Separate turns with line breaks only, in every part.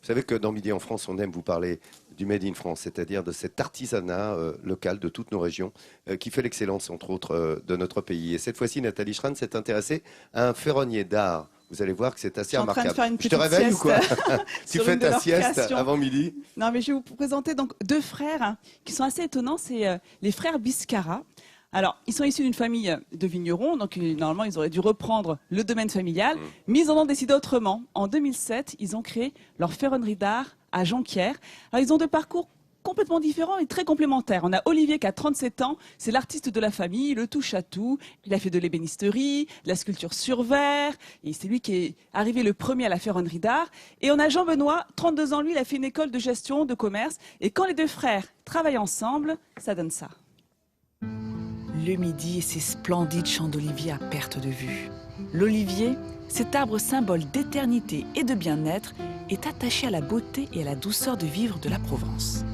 savez que dans Midi en France, on aime vous parler du Made in France, c'est-à-dire de cet artisanat local de toutes nos régions qui fait l'excellence, entre autres, de notre pays. Et cette fois-ci, Nathalie Schran s'est intéressée à un ferronnier d'art. Vous allez voir que c'est assez remarquable.
Je te réveille ou quoi?
Tu fais ta sieste avant midi?
Non, mais je vais vous présenter donc deux frères hein, qui sont assez étonnants. C'est les frères Biscara. Alors, ils sont issus d'une famille de vignerons, donc normalement, ils auraient dû reprendre le domaine familial, mais ils en ont décidé autrement. En 2007, ils ont créé leur ferronnerie d'art à Jonquière. Alors, ils ont deux parcours complètement différents et très complémentaires. On a Olivier qui a 37 ans, c'est l'artiste de la famille, le touche-à-tout. Il a fait de l'ébénisterie, de la sculpture sur verre, et c'est lui qui est arrivé le premier à la ferronnerie d'art. Et on a Jean-Benoît, 32 ans, lui, il a fait une école de gestion, de commerce, et quand les deux frères travaillent ensemble, ça donne ça.
Le midi et ses splendides champs d'olivier à perte de vue. L'olivier, cet arbre symbole d'éternité et de bien-être, est attaché à la beauté et à la douceur de vivre de la Provence.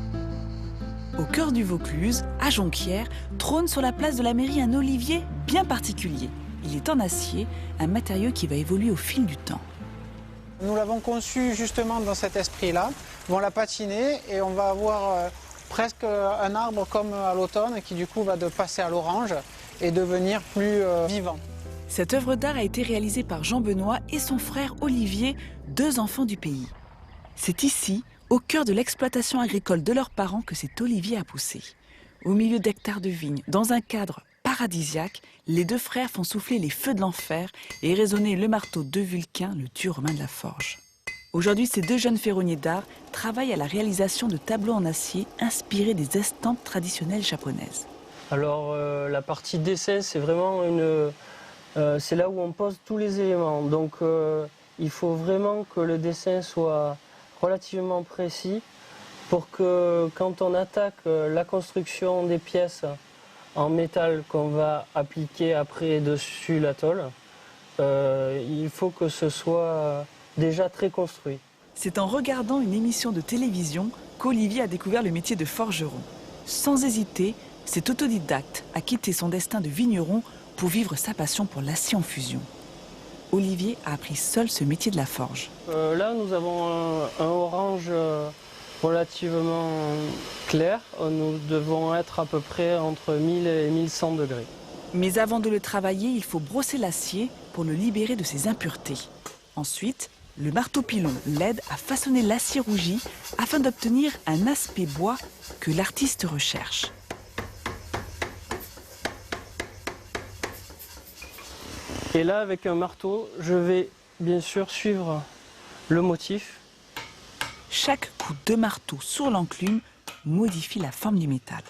Au cœur du Vaucluse, à Jonquière, trône sur la place de la mairie un olivier bien particulier. Il est en acier, un matériau qui va évoluer au fil du temps.
Nous l'avons conçu justement dans cet esprit-là. On l'a patiné et on va avoir presque un arbre comme à l'automne qui du coup va de passer à l'orange et devenir plus vivant.
Cette œuvre d'art a été réalisée par Jean-Benoît et son frère Olivier, deux enfants du pays. C'est ici, au cœur de l'exploitation agricole de leurs parents, que cet olivier a poussé. Au milieu d'hectares de vignes, dans un cadre paradisiaque, les deux frères font souffler les feux de l'enfer et résonner le marteau de Vulcain, le dieu romain de la forge. Aujourd'hui, ces deux jeunes ferronniers d'art travaillent à la réalisation de tableaux en acier inspirés des estampes traditionnelles japonaises.
Alors, la partie dessin, c'est vraiment c'est là où on pose tous les éléments. Donc, il faut vraiment que le dessin soit relativement précis pour que quand on attaque la construction des pièces en métal qu'on va appliquer après dessus la tôle, il faut que ce soit déjà très construit.
C'est en regardant une émission de télévision qu'Olivier a découvert le métier de forgeron. Sans hésiter, cet autodidacte a quitté son destin de vigneron pour vivre sa passion pour l'acier en fusion. Olivier a appris seul ce métier de la forge.
Là, nous avons un orange relativement clair. Nous devons être à peu près entre 1000 et 1100 degrés.
Mais avant de le travailler, il faut brosser l'acier pour le libérer de ses impuretés. Ensuite, le marteau-pilon l'aide à façonner l'acier rougi afin d'obtenir un aspect bois que l'artiste recherche.
Et là, avec un marteau, je vais bien sûr suivre le motif.
Chaque coup de marteau sur l'enclume modifie la forme du métal.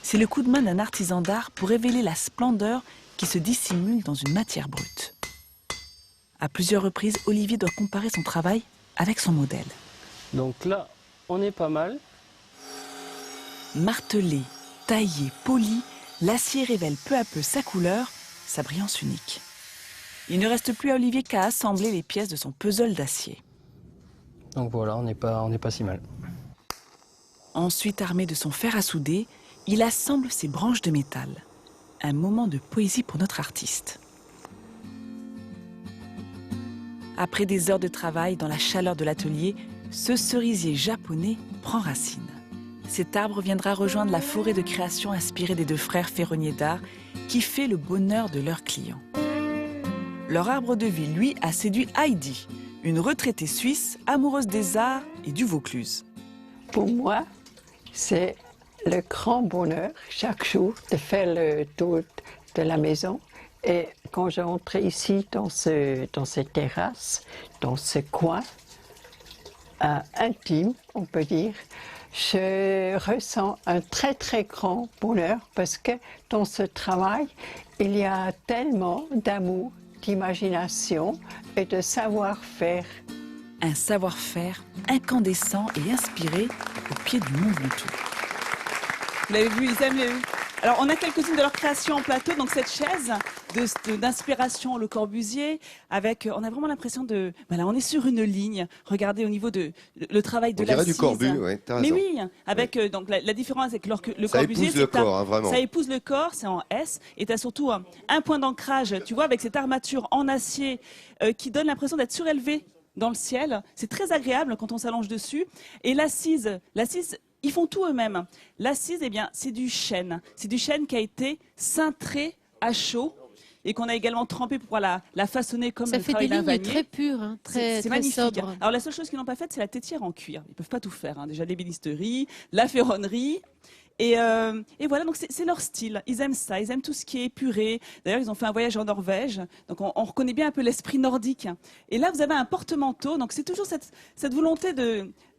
C'est le coup de main d'un artisan d'art pour révéler la splendeur qui se dissimule dans une matière brute. À plusieurs reprises, Olivier doit comparer son travail avec son modèle.
Donc là, on est pas mal.
Martelé, taillé, poli, l'acier révèle peu à peu sa couleur, sa brillance unique. Il ne reste plus à Olivier qu'à assembler les pièces de son puzzle d'acier.
Donc voilà, on n'est pas si mal.
Ensuite, armé de son fer à souder, il assemble ses branches de métal. Un moment de poésie pour notre artiste. Après des heures de travail dans la chaleur de l'atelier, ce cerisier japonais prend racine. Cet arbre viendra rejoindre la forêt de création inspirée des deux frères ferronniers d'art qui fait le bonheur de leurs clients. Leur arbre de vie, lui, a séduit Heidi, une retraitée suisse amoureuse des arts et du Vaucluse.
Pour moi, c'est le grand bonheur chaque jour de faire le tour de la maison. Et quand j'entre ici dans cette terrasse, dans ce coin intime, on peut dire, je ressens un très très grand bonheur parce que dans ce travail, il y a tellement d'amour, d'imagination et de savoir-faire.
Un savoir-faire incandescent et inspiré au pied du Mont Ventoux.
Vous l'avez vu, ils aiment les... Alors, on a quelques-unes de leurs créations en plateau. Donc, cette chaise d'inspiration Le Corbusier, avec, on a vraiment l'impression de... Voilà, on est sur une ligne. Regardez au niveau de le travail de l'assise.
On dirait du Corbu, oui, t'as raison.
Mais oui, avec donc la différence avec le Corbusier,
ça épouse le corps, hein, vraiment.
Ça épouse le corps, c'est en S. Et tu as surtout un point d'ancrage, tu vois, avec cette armature en acier qui donne l'impression d'être surélevé dans le ciel. C'est très agréable quand on s'allonge dessus. Et l'assise, ils font tout eux-mêmes. L'assise, eh bien, c'est du chêne. C'est du chêne qui a été cintré à chaud et qu'on a également trempé pour pouvoir la façonner comme
Ça
le
fait
travail
des
d'un
lignes
vannier.
très pures, hein,
C'est
très
magnifique.
sobres.
Alors la seule chose qu'ils n'ont pas faite, c'est la tétière en cuir. Ils peuvent pas tout faire. Hein. Déjà l'ébénisterie, la ferronnerie. Et voilà, donc c'est leur style. Ils aiment ça, ils aiment tout ce qui est épuré. D'ailleurs, ils ont fait un voyage en Norvège, donc on reconnaît bien un peu l'esprit nordique. Et là, vous avez un porte-manteau, donc c'est toujours cette volonté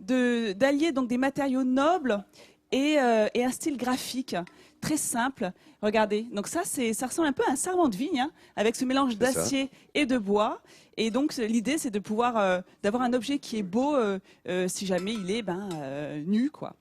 d'allier donc des matériaux nobles et un style graphique très simple. Regardez, donc ça ressemble un peu à un sarment de vigne, hein, avec ce mélange d'acier et de bois. Et donc l'idée, c'est de pouvoir d'avoir un objet qui est beau si jamais il est nu, quoi.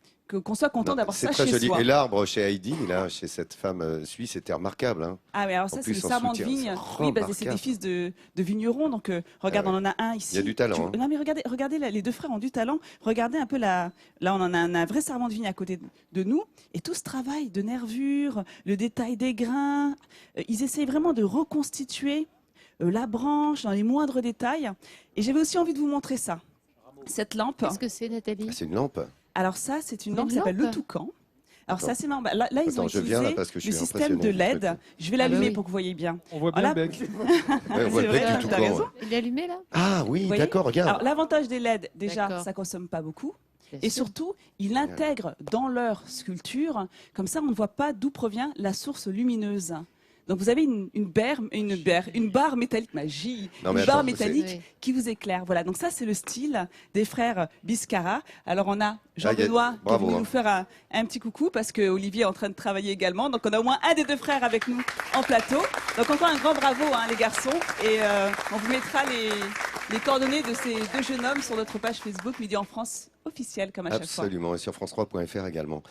Qu'on soit content d'avoir ça
C'est très
chez
joli.
soi.
Et l'arbre chez Heidi, là, chez cette femme suisse, c'était remarquable. Hein.
Ah mais alors ça
En
c'est
plus,
le
en
sarment de
soutien,
vigne.
c'est
Oui, c'est des
remarquable.
fils de vignerons. Donc regarde,
Ah ouais.
on en a un ici.
Il y a du talent, hein.
Non mais regardez là, les deux frères ont du talent. Regardez un peu là on en a un vrai sarment de vigne à côté de nous. Et tout ce travail de nervure, le détail des grains, ils essayent vraiment de reconstituer la branche dans les moindres détails. Et j'avais aussi envie de vous montrer ça. Cette lampe.
Qu'est-ce que c'est, Nathalie?
Ah, c'est une lampe.
Alors ça, c'est une
Une
lampe qui s'appelle le
lampe
toucan. Alors
D'accord.
ça, c'est normal. Là, ils
Attends,
ont
je viens, là,
utilisé
parce que je
le
suis
système de
impressionné, en
LED.
fait.
Je vais l'allumer
oui.
pour que vous voyez bien.
On voit bien
Voilà.
le bec.
Ouais, on voit
C'est
le bec
vrai,
du
t'as
toucan.
raison.
Ouais.
Il est allumé là?
Ah oui,
Vous voyez.
d'accord, regarde.
Alors l'avantage des LED, déjà,
D'accord.
ça consomme pas beaucoup.
Bien
Et
sûr.
surtout, ils l'intègrent dans leur sculpture. Comme ça, on ne voit pas d'où provient la source lumineuse. Donc vous avez une barre métallique, magie,
Non, mais
une barre
attends,
métallique
c'est-
qui vous éclaire. Voilà, donc ça c'est le style des frères Biscara. Alors on a
Ah,
Jean-Benoît qui est
bravo,
venu
hein.
nous faire un petit coucou parce que Olivier est en train de travailler également. Donc on a au moins un des deux frères avec nous en plateau. Donc encore un grand bravo les garçons. Et on vous mettra les coordonnées de ces deux jeunes hommes sur notre page Facebook Midi en France officielle comme à chaque fois.
Absolument, et sur France3.fr également.